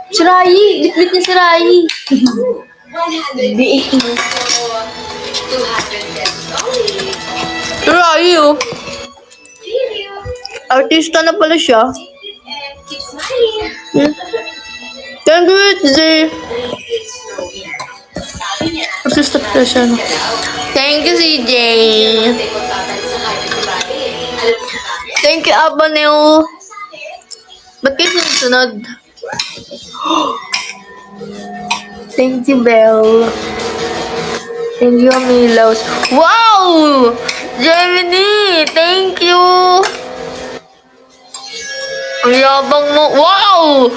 Si Rai! Bitbit niya si Rai! Di. Si Rai, oh. Artista na pala siya. Thank you, Itzy. Artista pala siya, no? Thank you, CJ. Thank you, Abaneo. Ba't kayo sinusunod? Thank you, Belle. Thank you, Milos. Wow! Gemini! Thank you! Ang yabang mo. Wow!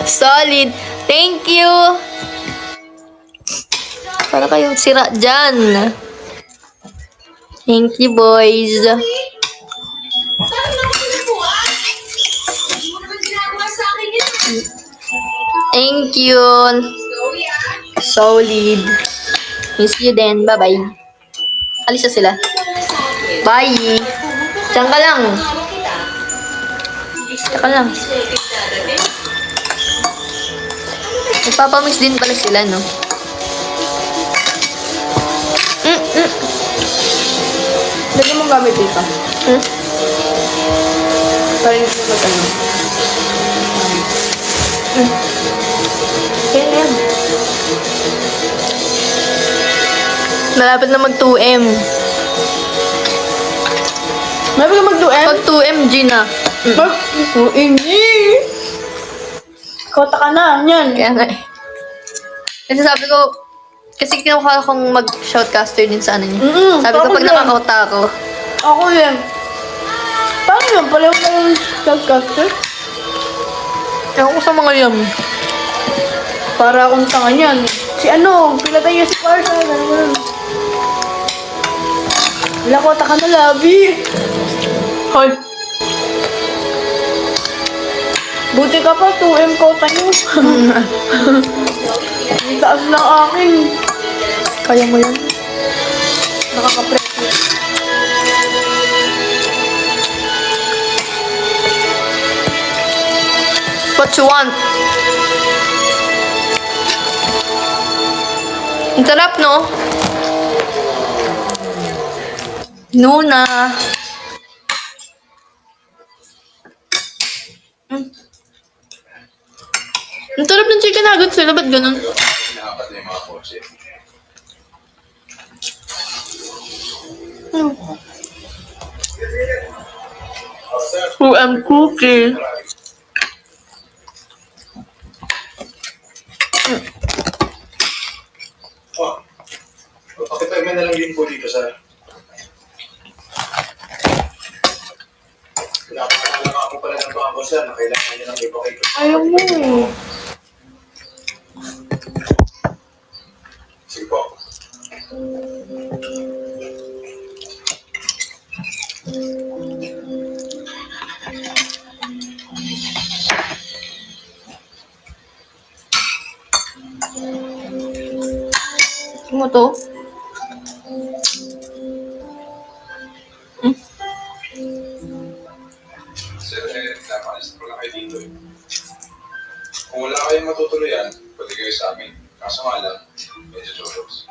Solid. Thank you! Para kayong sira dyan. Thank you, boys. Thank you. Solid. Miss you then. Bye-bye. Alis na sila. Bye. Diyan ka lang. Diyan ka lang. Nagpapamiss din pala sila, no? Lagi mong gamit dito. Para hindi mo mag-ano. Kaya na yan. Malapit na mag 2M. Malapit ka mag-2M? Pag 2M, G na. Mag-2M. Kota ka na, yan. Kaya nga eh. Kasi sabi ko, kasi kinukuha akong mag-shoutcaster din sa ano niya. Sabi ko, pag nakakauta ako, Ako yan. Paano yun? Pareho ka yung podcaster? ewan ko sa mga yum. Para akong tanga niyan. Si ano, pilatan niya si Parsa. Ganun. Wala kota ka na, Labi. Hoy. Buti ka pa, 2M kota niyo. Ang taas ng akin. Kaya mo yan? Nakaka-pressure. What you want? Ang sarap, no? Nuna. Ang sarap ng chicken nuggets nila. Ba't ganun? Nakakapat na yung mga kotse. Oh, I'm cooking. Oh, pakipay mo na lang din po dito sa... Napakala ako pala ng bangko sir na kailangan niya ng iba kayo. Ayaw mo. Sige po. Ano mo to? Sir, napaalis ko lang kayo dito eh. Kung wala kayong matutuluyan, pwede kayo sa amin. Kaso nga lang, medyo choros.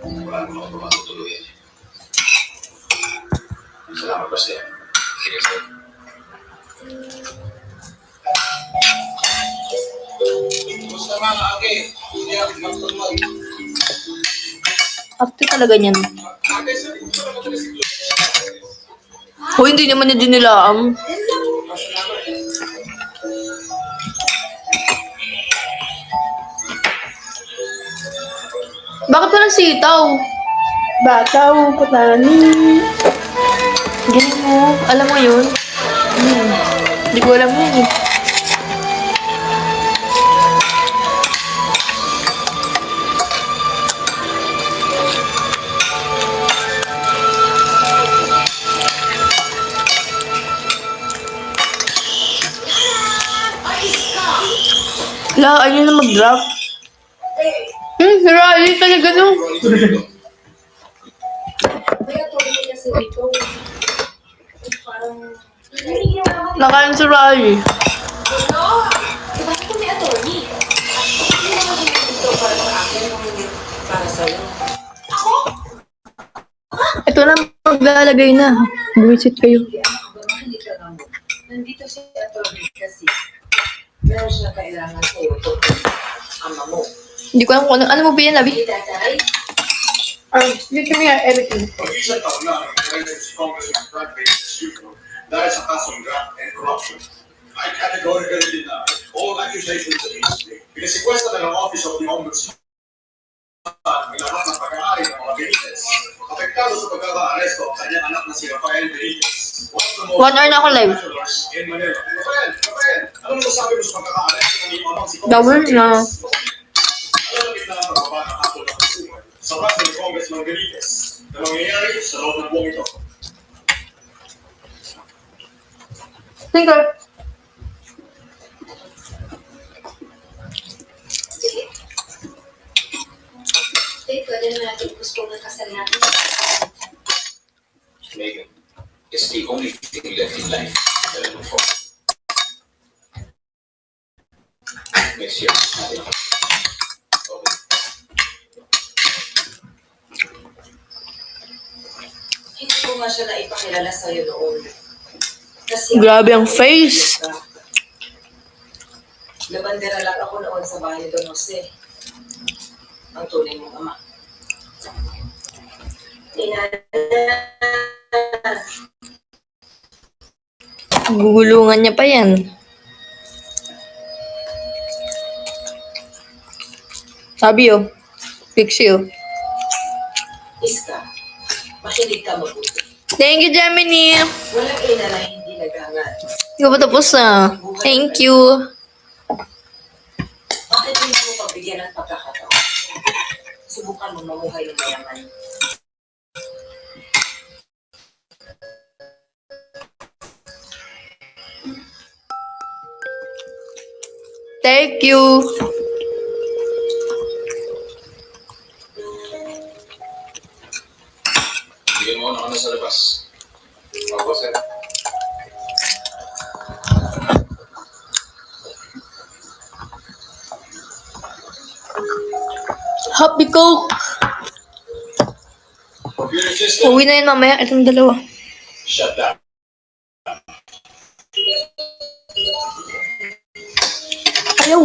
Wala naman ako matutuluyan. Salamat ba siya? Sige sir. Gusto mga ake, hindi ako magtulmag. After talaga niyan. Ate, sir, gusto na matuloy si Gloria. Oh, hindi naman niya dinilaam. Bakit walang sitaw? Bataw, patani. Ganyan mo. Alam mo yun? Hindi ko alam yun eh. La, ayun na mag-drop. Si Riley talaga no. Kaya tuloy kasi dito. Parang Nakain si Riley. Bakit may attorney? Hindi naman kami dito para sa akin para sa'yo. Ito na, maglalagay na. Bumisit kayo. Nandito si attorney kasi meron siya kailangan sa'yo tungkol sa ama mo. Hindi ko alam kung ano mo ba yan, Abi? Hindi, tatay. You can hear everything. Mag-isang taon na ang president si Congressman Frank Davis Jr. dahil sa kasong graft and corruption. I categorically deny all accusations against me. Pinasikwesta na ng Office of the Ombudsman ang lahat ng pag-aari ng mga Benitez. Apektado sa pagkaka-aresto ang kanyang anak na si Rafael Benitez. One hour na ako live. In Manila. Rafael, ano mo sabi mo sa pagkaka-aresto ng iyong amang si Double na. Ano ang gitna ng pagbaba ng hatol ng consumer sa braso ni Congressman Benitez na mangyayari sa loob ng buong ito? Tinker. Dave, pwede na natin postpone ang kasal natin. Megan, it's the only thing left in life that I look for. Next year, okay. Hindi ko nga siya naipakilala sa'yo noon. Kasi Grabe ang face. Labandera lang ako noon sa bahay ni Don Jose. Ang tunay mong ama. Gugulungan niya pa yan. Sabi oh. Pixie oh. Iska, makinig ka mabuti. Thank you, Gemini. Walang ina na hindi nagangat. Hindi ko pa tapos na. Thank you. Bakit hindi mo pagbigyan ng pagkakataon? Subukan mo mamuhay ng mayaman. Thank you. Bigyan mo ako na sa labas. Ako, sir. Happy Coke. Computer system, Uwi na yun mamaya. Itong dalawa. shut down. Ayaw.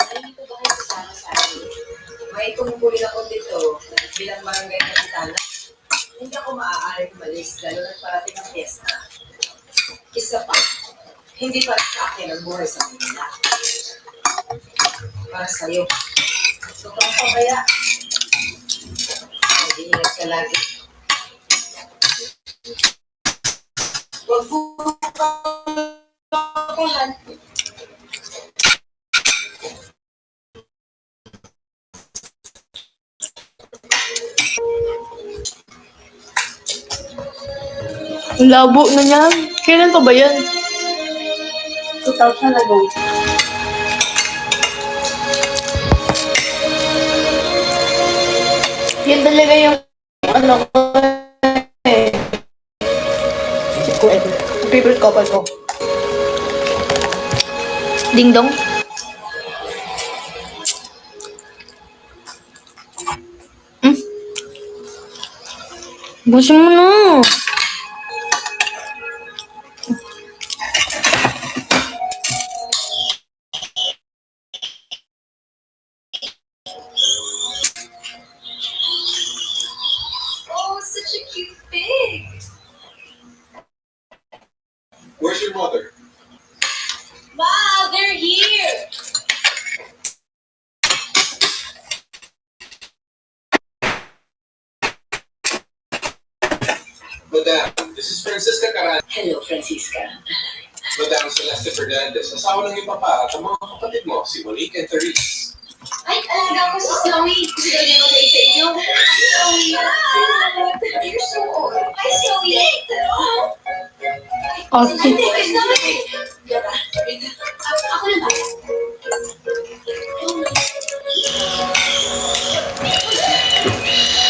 Hindi ko ba kayo sasama sa akin? May tungkulin ako dito bilang barangay kapitana. Hindi ako maaaring umalis lalo na't parating ang fiesta. Isa pa, hindi para sa akin ang buhay sa Manila. Para sa'yo. Ito kang pabaya. Mag-iingat ka lagi. Huwag mo kakahan. Labo na niyan. Kailan pa ba yan? 2,000 ago. Yan talaga yung ano ko eh. Si ko eh. Favorite couple ko. Ding dong. Busin mo na. Oh, such a cute pig. Where's your mother? Wow, they're here. Madam, this is Francisca Caran. Hello, Francisca. Madam Celeste Fernandez. Asawa ng iyong papa at ang mga kapatid mo, si Monique and Therese. Ay, alaga ko si Zoe. Gusto daw niya mag-ay sa inyo. Zoe. You're so old. Hi, Zoe. Oh, Ay, where's Zoe? Diba? Ako na ba?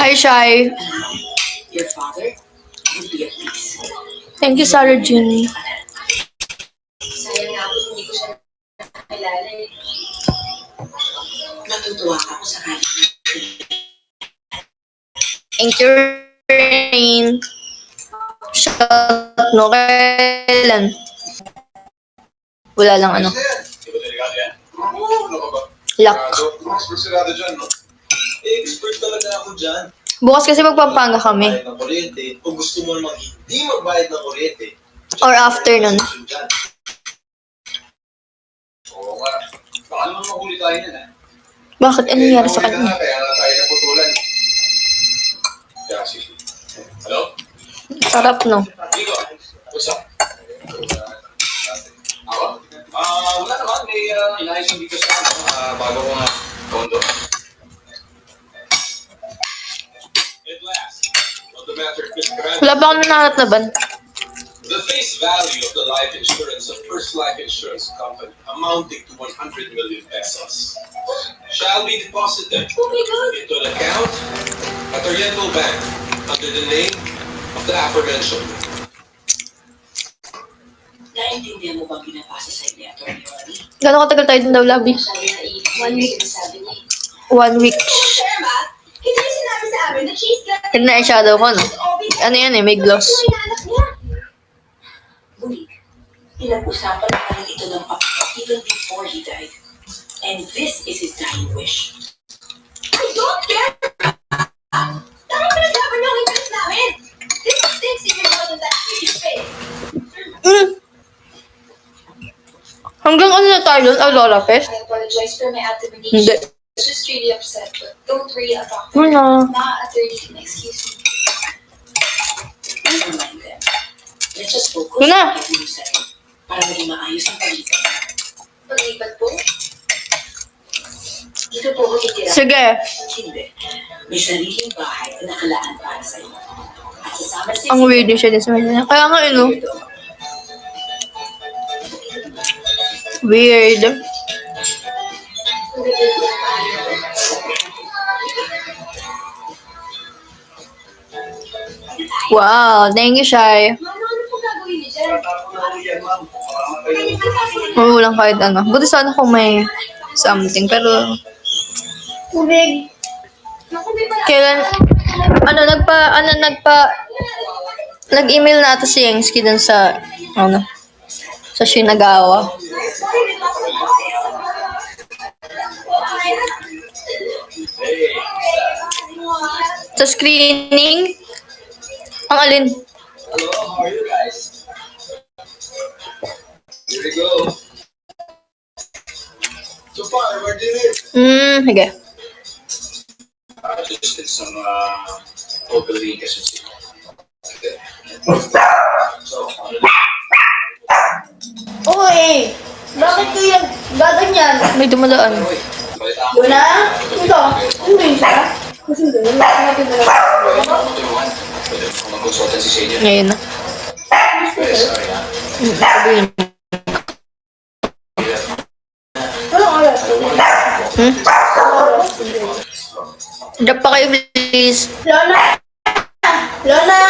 Hi, Shai. Your father would be at peace. Thank you, Sarah Jean. Sayang nga po, hindi ko siya nakilala eh. Natutuwa ka kung sakali. Thank you, Rain. Shot, no? Kailan? Wala lang ano. Di ba delikado yan? Oo, ano ka ba? Luck. Expert sigado dyan, no? Expert talaga ako dyan. Bukas kasi magpampanga kami. Bayad ng kuryente. Kung gusto mo namang hindi magbayad ng kuryente, Or after nun. dyan. Oo nga. Baka naman mahuli tayo yan, eh. Bakit? Ano nangyari sa Mahuli na kanya? nga, kaya nga tayo naputulan. Kaya, sige. Hello? Sarap, no? Digo, what's up? Ako? Wala naman. May inayos yung dito sa bago kong condo. At last, on the matter of Mr. Grant, Wala ba akong nanahanap na ban? the face value of the life insurance of First Life Insurance Company amounting to 100 million pesos shall be deposited into an account at Oriental Bank under the name of the aforementioned. Naintindihan mo bang binabasa sa inyo, Atty. Rory? Gano'ng katagal tayo dun daw, Labi? Sabi na 1 week. Sabi niya. 1 week. Sir, ma, hindi niya sinabi sa amin na she's got Hindi na shadow ko, no? Ano yan eh, may gloss. yung inaanak niya. Bulig, pinag-usapan na kami ito ng papa even before he died. And this is his dying wish. I don't care! Tama pinaglaban niyo ang interest namin! This stinks even more than that she's paid. Hanggang ano na tayo dun? Aurora Fest? I apologize for my Hindi. accommodation. I was just really upset, but don't worry, I'll talk to Wala. Ma, attorney can excuse me. Never mind them. Let's just focus Una. on getting you settled para maging maayos ang pagitan. Paglipat po? Dito po ako titira. Sige. Hindi. May sariling bahay na nakalaan para sa iyo. At sasama si Ang weird siya din sa mga. Kaya nga, ano? Weird. Wow, thank you, Shai. Mano, ano po gagawin niyo dyan? Walang kahit ano. Buti sana kung may something, pero... Tubig. Naku, may pala. Kailan... Nag-email na ata si Yengski dun sa... Ano? Sa Shinagawa. Sa screening? Ang alin? Hello, how are you guys? Here we go. So far, where did it? Sige. I just did some opening kasi. So, Uy! Bakit kayo gaganyan? May dumadaan. balita ko. Wala? Ito? Hindi siya? Kasi hindi. Natin na lang. Tulungan. Pwede ko mag-consultancy sa inyo. Ngayon na. Sorry ha. Sabihin. Anong oras? Drop pa kayo, please. Lona! Lona!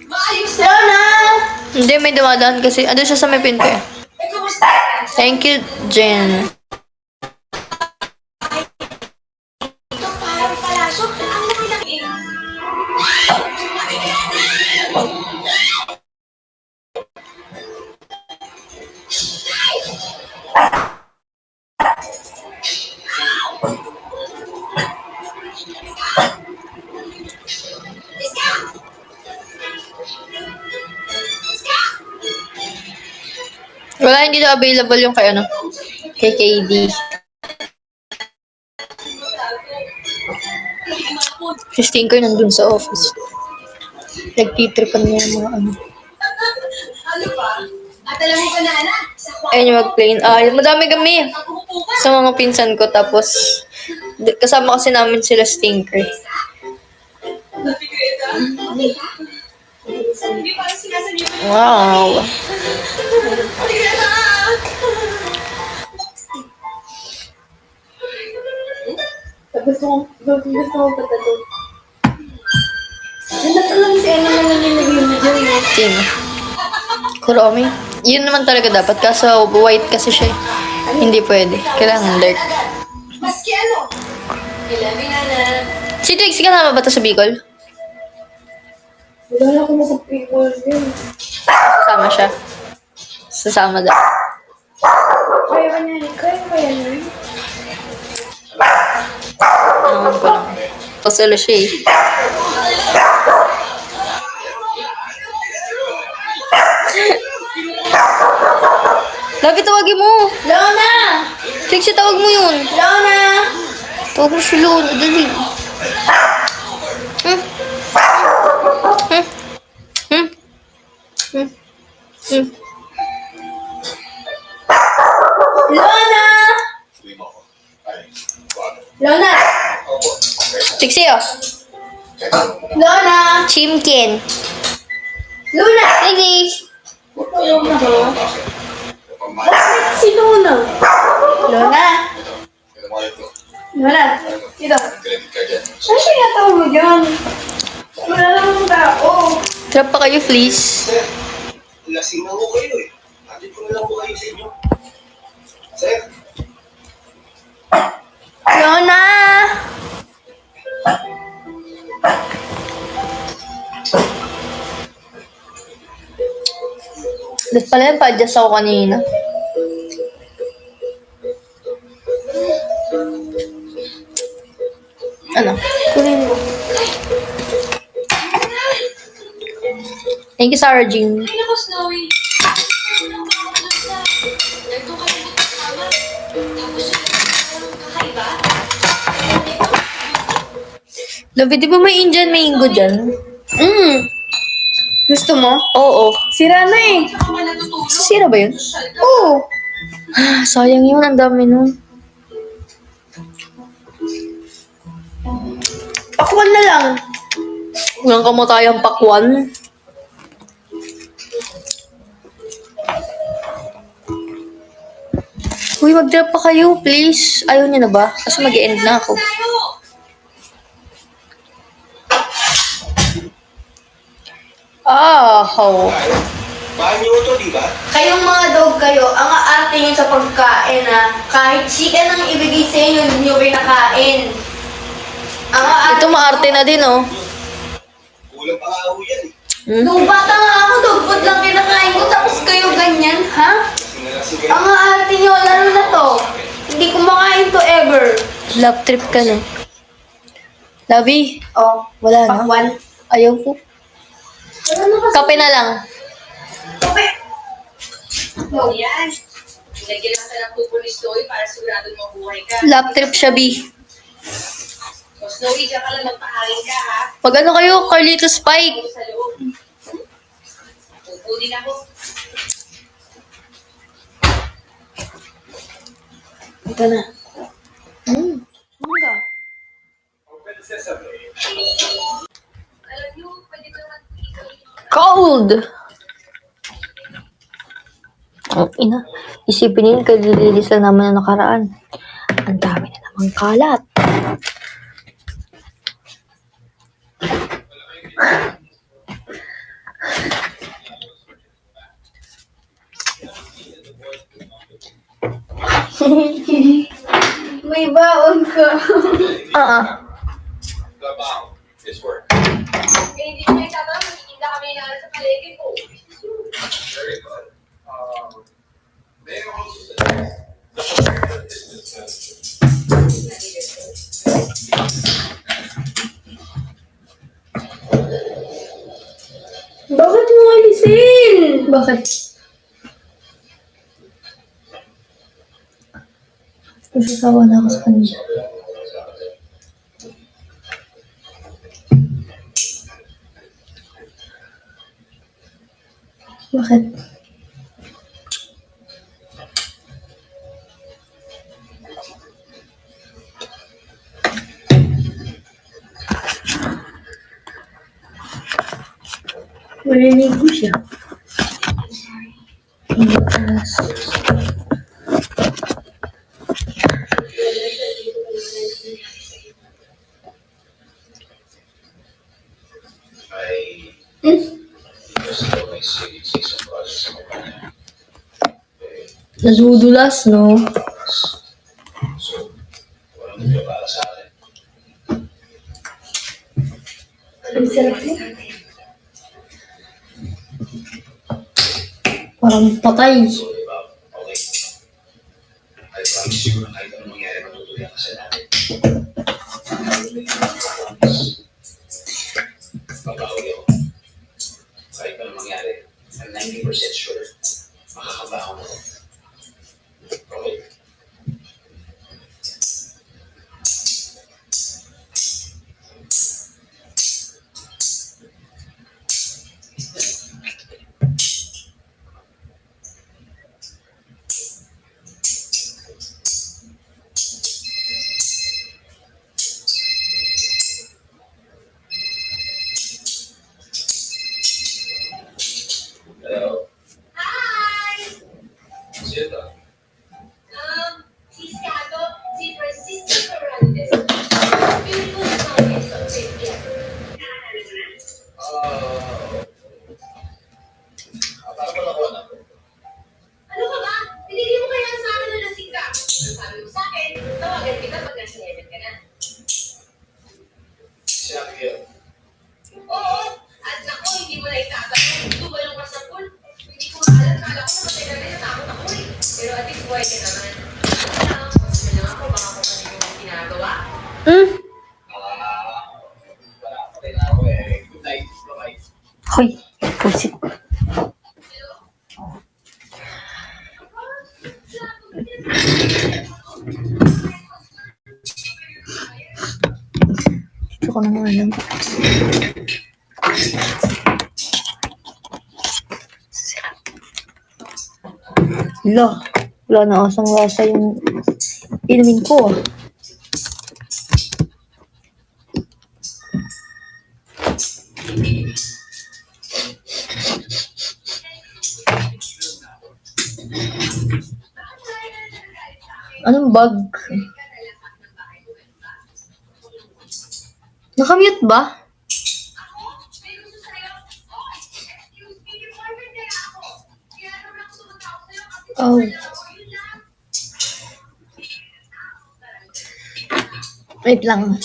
Maayos na. Lona! Hindi, may dumadaan kasi. Ano siya sa may pinto eh. Eh, kumusta? Thank you, Jen. Ito parang palasok. Ang laki ng Wala, hindi na available yung kay ano. Kay KD. Si Stinker nandun sa office. Nagtitripan niya yung mga ano. ano pa? At alam mo ba, Nana? Sa Ayun yung mag-plane. Madami kami. pagkukupo ka. Sa mga pinsan ko. Tapos, kasama kasi namin sila Stinker. Nabigay ka? Okay ka? Hindi parang sinasabi mo. Wow. Sige na! Gusto mo patalo. lang si ano na lang nilagay mo dyan. Sino? Kuromi. Yun naman talaga dapat. Kaso white kasi siya. Eh. Hindi pwede. Kailangan dark. Maski ano? Ilabi na na. Si Trix, kasama ba ito sa Bicol? Wala na akong makapikol yun. Kasama siya. Sasama daw. Kaya ba niya? Kaya ba yan? Ewan ko lang. Pasalo siya eh. Labi, tawagin mo. Lona! Trixie, tawag mo yun. Lona! Tawag mo si Luna. Dali. Hmm? Hmm? Hmm? Hmm? Hmm? Lona! Lima ko. Ay, paano? Lona! Opo. Trixie, oh. Lona! Chimkin. Luna! Trixie. Lona ko? Bakit? Pambayad. Bakit si Luna? Lona! Ito mo ito. Lona! Dito. Credit card yan. Ano siya tawag mo dyan? Wala lang ang tao. Trap pa kayo, please. Sir, lasing na ko kayo eh. Atid ko na lang po kayo sa inyo. Sir, Lona! Dahil pala yan, pa-adjust ako kanina. Ano? Kunin mo. Thank you, Sarah Jean. Ay, naku, Snowy. Nandun kayo magkasama. Tapos yung kakaiba. Lovey, di ba may Indian mango dyan? Gusto mo? Oo. Sira na eh. Saka man natutulog. Sira ba yun? Oo. Sayang yun, ang dami nun. Pakwan na lang. Walang kamatayang pakwan. Uy, mag-drop pa kayo, please. Ayaw niyo na ba? Kasi mag-end na ako. Tayo! Oh. bahay niyo ito, di ba? Kayong mga dog kayo, ang aarte nyo sa pagkain ha. Kahit chicken ang ibigay sa inyo, hindi nyo pinakain. Ang aarte. Ito maarte na din, oh. Kulang pa nga ako yan eh. Nung bata nga ako, dog food lang kinakain ko, tapos kayo ganyan, ha? Lasing na lasing kayo. Ang aarte nyo, lalo na to. Hindi kumakain to ever. Love trip ka na. Lovey, Oh, wala na. pakwan. Ayaw ko. Wala na kasi. Kape na lang. Kape. Oh, yan. Lagyan lang sa ng pupo ni Snowy para sigurado mabuhay ka. Love trip siya, B. O, Snowy, diyan ka lang magpahangin ka, ha? Pag ano kayo, Carlitos Spike. Ako sa loob. Pupo din ako. Ito na. Mangga. Alam niyo, pwede ko naman Cold! Ang ina. Isipin niyo yun, kalililis lang naman na nakaraan. Ang dami na namang kalat. May baon ka. Trabaho. It's work. Eh, hindi ko na itatanong, magkikinda kami na sa palengke ko. Very good. May I also suggest Bakit mo alisin? Bakit? Nasasawa na ako sa kanya. Bakit? Marinig ko siya. ay Nadudulas, no? So, walang hindi para sa akin. Ang sarap niya. Parang patay. So, diba? Okay. I promise you na kahit anong mangyari, matutuloy ka sa natin. Babawi ako. Kahit anong mangyari, I'm 90% sure makakabaho ako. Okay? Hello? Hi! Sino to? Si Sato, si Francisco Fernandez. Beautiful science of India. Parang wala ko na. Ano ka ba? Pinili mo kaya sa akin na lasing ka. Ang sabi mo sa akin, tawagan kita pag nasa level ka na. Sinabi ko yun. Oo! At naku, hindi mo na itatanong. Tumalong ka sa pool. Hindi ko maalam. Kala ko namatay na rin. Natakot ako eh. Pero at least buhay ka naman. Ano lang, kasi lang ako. Baka kung ano yung ginagawa. Wala pa rin ako eh. Good night. Bye-bye. Hoy, pusit. Ito ko na nga alam. Wala na asang lasa yung inumin ko. Anong bug? Nakamute ba? Ako? May gusto sa'yo? Oh, excuse me, yung boyfriend kaya ako. Kaya naman ako sumunta ako sa'yo kasi Oh. wala ako. Yun lang. Wait lang. Bakit?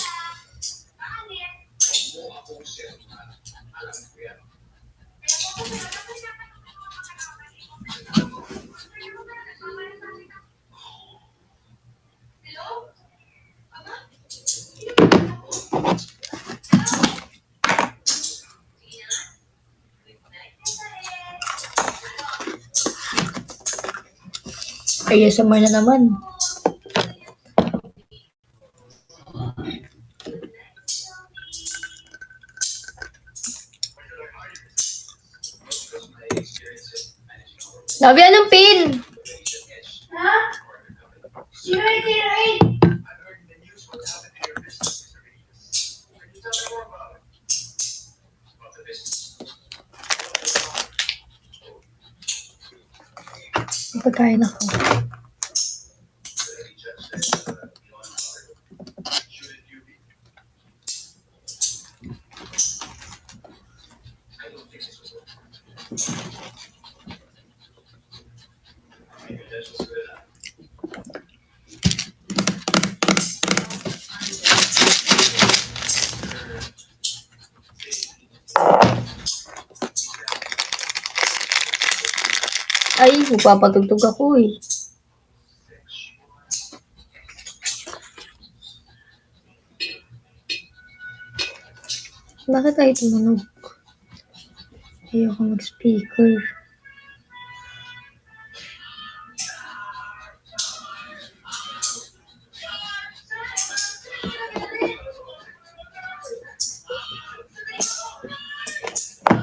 Hello? Ama? ASMR na naman. Labi, anong pin? Ha? Sino yung tirain? Pagkain ako. Ay, magpapatugtog ako eh. Bakit tayo tumunog? Ayoko mag-speaker.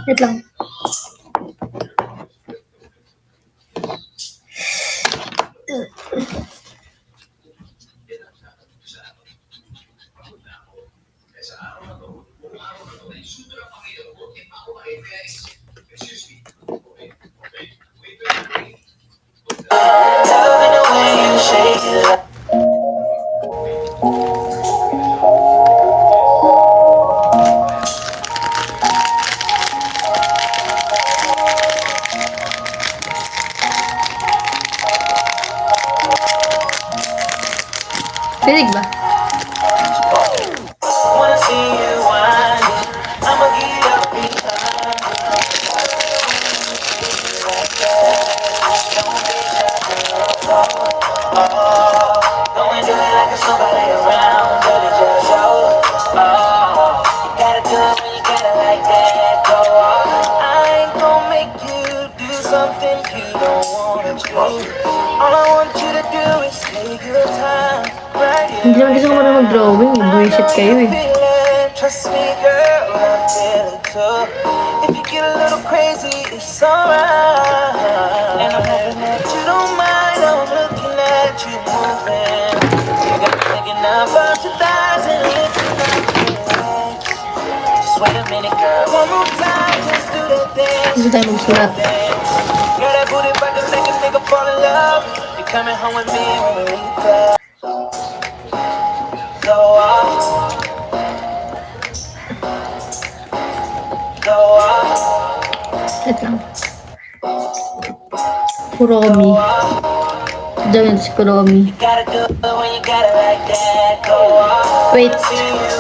Wait lang. Kilig ba? Wanna see you whining. I'ma get up behind Go and do it like there's nobody around. Girl, it's your show. You gotta do it when you get it like that. Go on. I ain't gon' make you do something you don't wanna do. All I want you to do is take your time. Right here. Hindi naman kasi ako marunong mag-drawing. Bullshit kayo eh. Trust me, girl, I feel it too. If you get a little crazy, it's alright. And I'm hoping that you don't mind. I'm looking at you moving. You got me thinking about your thighs and lifting up your legs. Just wait a minute, girl. One more time, just do that dance. Hindi tayo magsulat. Girl, that booty about to make a nigga fall in love. You coming home with me when we leave club. Go off. Go off. Wait lang. Kuromi. Diyan si Kuromi. Gotta do it when you got it like that. Go off. Wait. See you.